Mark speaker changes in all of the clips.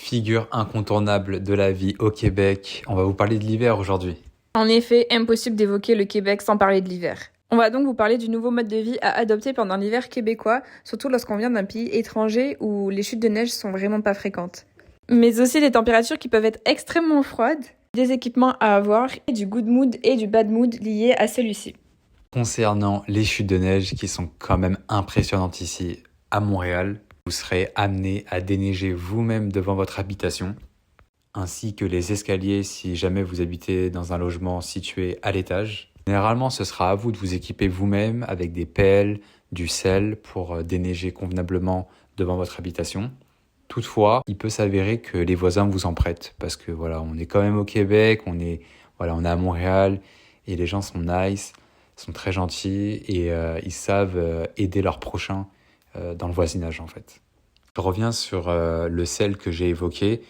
Speaker 1: Figure incontournable de la vie au Québec, on va vous parler de l'hiver aujourd'hui.
Speaker 2: En effet, impossible d'évoquer le Québec sans parler de l'hiver. On va donc vous parler du nouveau mode de vie à adopter pendant l'hiver québécois, surtout lorsqu'on vient d'un pays étranger où les chutes de neige sont vraiment pas fréquentes. Mais aussi des températures qui peuvent être extrêmement froides, des équipements à avoir, et du good mood et du bad mood liés à celui-ci.
Speaker 1: Concernant les chutes de neige qui sont quand même impressionnantes ici à Montréal, vous serez amené à déneiger vous-même devant votre habitation, ainsi que les escaliers si jamais vous habitez dans un logement situé à l'étage. Généralement, ce sera à vous de vous équiper vous-même avec des pelles, du sel pour déneiger convenablement devant votre habitation. Toutefois, il peut s'avérer que les voisins vous en prêtent parce que voilà, on est quand même au Québec, on est à Montréal et les gens sont nice, sont très gentils et ils savent aider leurs prochains dans le voisinage en fait. Je reviens sur le sel que j'ai évoqué.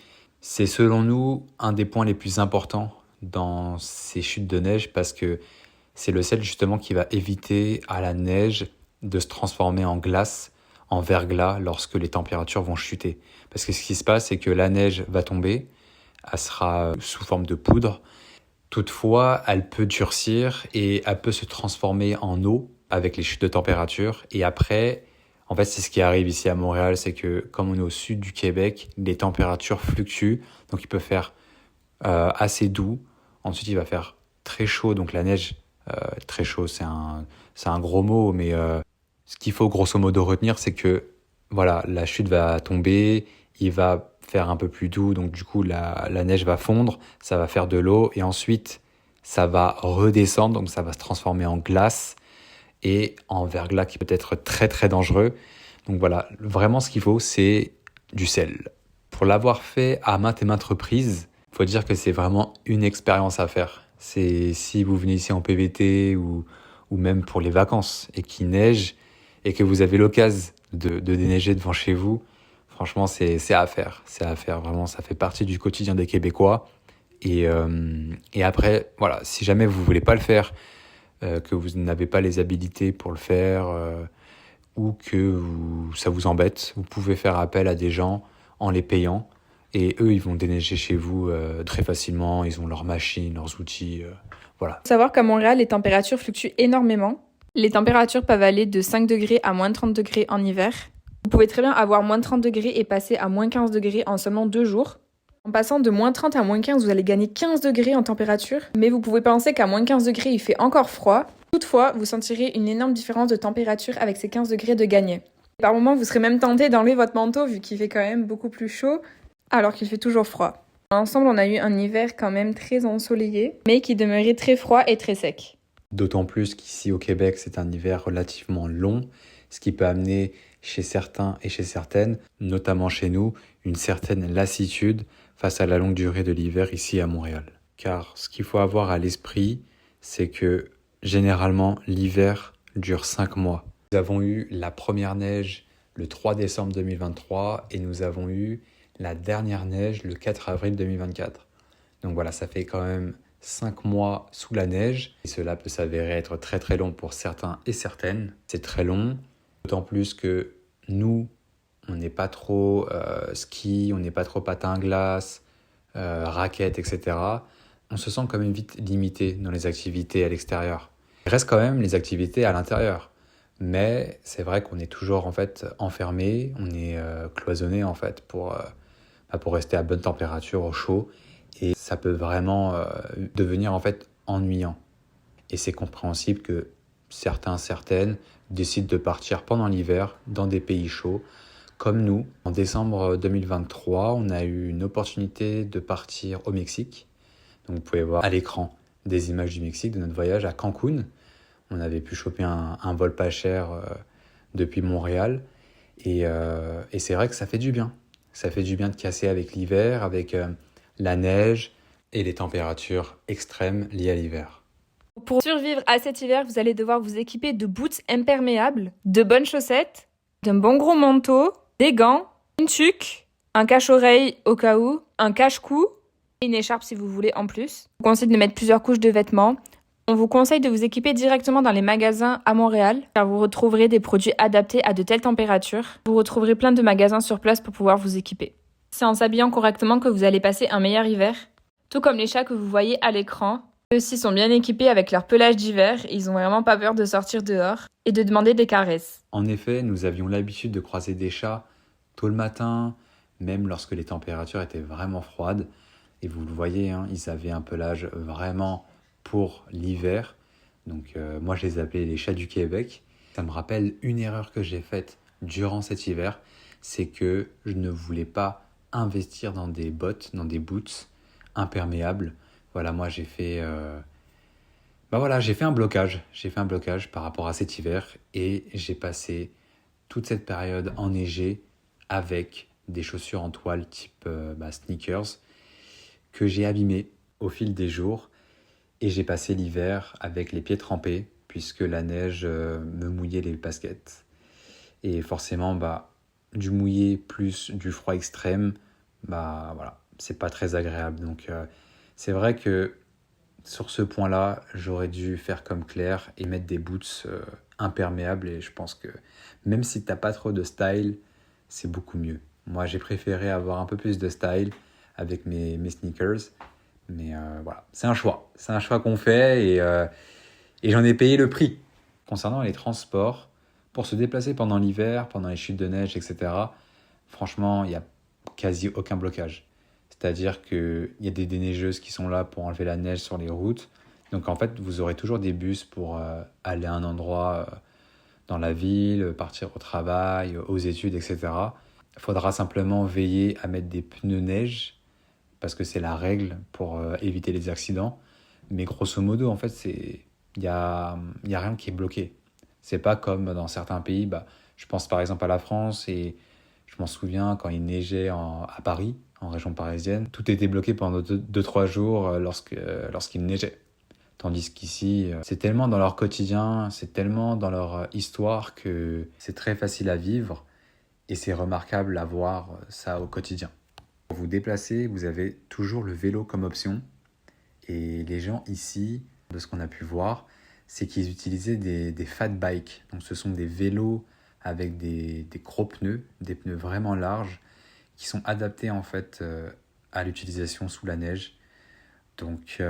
Speaker 1: C'est selon nous un des points les plus importants dans ces chutes de neige parce que c'est le sel justement qui va éviter à la neige de se transformer en glace, en verglas lorsque les températures vont chuter. Parce que ce qui se passe, c'est que la neige va tomber, elle sera sous forme de poudre. Toutefois, elle peut durcir et elle peut se transformer en eau avec les chutes de température. Et après, en fait, c'est ce qui arrive ici à Montréal, c'est que comme on est au sud du Québec, les températures fluctuent. Donc il peut faire assez doux. Ensuite, il va faire très chaud. Donc la neige, très chaud, c'est un gros mot, mais ce qu'il faut grosso modo retenir, c'est que voilà, la chute va tomber, il va faire un peu plus doux, donc du coup la neige va fondre, ça va faire de l'eau et ensuite ça va redescendre, donc ça va se transformer en glace et en verglas qui peut être très très dangereux. Donc voilà, vraiment ce qu'il faut, c'est du sel. Pour l'avoir fait à maintes et maintes reprises, il faut dire que c'est vraiment une expérience à faire. C'est si vous venez ici en PVT ou même pour les vacances et qu'il neige et que vous avez l'occasion de déneiger devant chez vous, franchement, c'est à faire. C'est à faire, vraiment, ça fait partie du quotidien des Québécois. Et après, voilà, si jamais vous voulez pas le faire, que vous n'avez pas les habilités pour le faire, ou que ça vous embête, vous pouvez faire appel à des gens en les payant. Et eux, ils vont déneiger chez vous très facilement. Ils ont leurs machines, leurs outils, voilà.
Speaker 2: Faut savoir qu'à Montréal, les températures fluctuent énormément. Les températures peuvent aller de 5 degrés à moins 30 degrés en hiver. Vous pouvez très bien avoir moins 30 degrés et passer à moins 15 degrés en seulement 2 jours. En passant de moins 30 à moins 15, vous allez gagner 15 degrés en température. Mais vous pouvez penser qu'à moins 15 degrés, il fait encore froid. Toutefois, vous sentirez une énorme différence de température avec ces 15 degrés de gagné. Par moments, vous serez même tenté d'enlever votre manteau vu qu'il fait quand même beaucoup plus chaud, alors qu'il fait toujours froid. Ensemble, on a eu un hiver quand même très ensoleillé, mais qui demeurait très froid et très sec.
Speaker 1: D'autant plus qu'ici au Québec, c'est un hiver relativement long, ce qui peut amener chez certains et chez certaines, notamment chez nous, une certaine lassitude face à la longue durée de l'hiver ici à Montréal. Car ce qu'il faut avoir à l'esprit, c'est que généralement l'hiver dure 5 mois. Nous avons eu la première neige le 3 décembre 2023 et nous avons eu la dernière neige le 4 avril 2024. Donc voilà, ça fait quand même 5 mois sous la neige. Et cela peut s'avérer être très très long pour certains et certaines. C'est très long, d'autant plus que nous, on n'est pas trop ski, on n'est pas trop patin à glace, raquettes, etc. On se sent quand même vite limité dans les activités à l'extérieur. Il reste quand même les activités à l'intérieur. Mais c'est vrai qu'on est toujours en fait enfermé, on est cloisonné en fait pour rester à bonne température, au chaud. Et ça peut vraiment devenir en fait ennuyant. Et c'est compréhensible que certains, certaines décident de partir pendant l'hiver dans des pays chauds. Comme nous, en décembre 2023, on a eu une opportunité de partir au Mexique. Donc vous pouvez voir à l'écran des images du Mexique, de notre voyage à Cancun. On avait pu choper un vol pas cher depuis Montréal. Et c'est vrai que ça fait du bien. Ça fait du bien de casser avec l'hiver, avec la neige et les températures extrêmes liées à l'hiver.
Speaker 2: Pour survivre à cet hiver, vous allez devoir vous équiper de boots imperméables, de bonnes chaussettes, d'un bon gros manteau, des gants, une tuque, un cache-oreille au cas où, un cache-cou et une écharpe si vous voulez en plus. Je vous conseille de mettre plusieurs couches de vêtements. On vous conseille de vous équiper directement dans les magasins à Montréal, car vous retrouverez des produits adaptés à de telles températures. Vous retrouverez plein de magasins sur place pour pouvoir vous équiper. C'est en s'habillant correctement que vous allez passer un meilleur hiver. Tout comme les chats que vous voyez à l'écran, eux aussi sont bien équipés avec leur pelage d'hiver et ils ont vraiment pas peur de sortir dehors et de demander des caresses.
Speaker 1: En effet, nous avions l'habitude de croiser des chats tôt le matin, même lorsque les températures étaient vraiment froides. Et vous le voyez, hein, ils avaient un pelage vraiment pour l'hiver. Donc moi, je les appelais les chats du Québec. Ça me rappelle une erreur que j'ai faite durant cet hiver, c'est que je ne voulais pas investir dans des bottes, dans des boots imperméables. Voilà, moi j'ai fait, j'ai fait un blocage. J'ai fait un blocage par rapport à cet hiver et j'ai passé toute cette période enneigée avec des chaussures en toile type sneakers que j'ai abîmées au fil des jours et j'ai passé l'hiver avec les pieds trempés puisque la neige me mouillait les baskets. Et forcément, du mouillé plus du froid extrême, c'est pas très agréable. Donc c'est vrai que sur ce point-là, j'aurais dû faire comme Claire et mettre des boots imperméables. Et je pense que même si t'as pas trop de style, c'est beaucoup mieux. Moi, j'ai préféré avoir un peu plus de style avec mes sneakers. Mais c'est un choix. C'est un choix qu'on fait et j'en ai payé le prix. Concernant les transports, pour se déplacer pendant l'hiver, pendant les chutes de neige, etc., franchement, il n'y a quasi aucun blocage. C'est-à-dire qu'il y a des déneigeuses qui sont là pour enlever la neige sur les routes. Donc en fait, vous aurez toujours des bus pour aller à un endroit dans la ville, partir au travail, aux études, etc. Il faudra simplement veiller à mettre des pneus neige parce que c'est la règle pour éviter les accidents. Mais grosso modo, en fait, il y a rien qui est bloqué. C'est pas comme dans certains pays. Je pense par exemple à la France et je m'en souviens quand il neigeait à Paris, en région parisienne. Tout était bloqué pendant 2-3 jours lorsqu'il neigeait. Tandis qu'ici, c'est tellement dans leur quotidien, c'est tellement dans leur histoire que c'est très facile à vivre et c'est remarquable à voir ça au quotidien. Pour vous déplacer, vous avez toujours le vélo comme option. Et les gens ici, de ce qu'on a pu voir, c'est qu'ils utilisaient des fat bikes. Donc ce sont des vélos avec des gros pneus, des pneus vraiment larges, qui sont adaptés en fait à l'utilisation sous la neige. Donc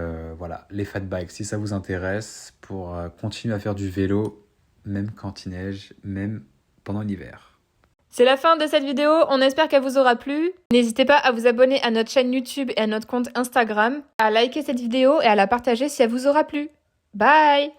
Speaker 1: les fat bikes, si ça vous intéresse, pour continuer à faire du vélo, même quand il neige, même pendant l'hiver.
Speaker 2: C'est la fin de cette vidéo, on espère qu'elle vous aura plu. N'hésitez pas à vous abonner à notre chaîne YouTube et à notre compte Instagram, à liker cette vidéo et à la partager si elle vous aura plu. Bye!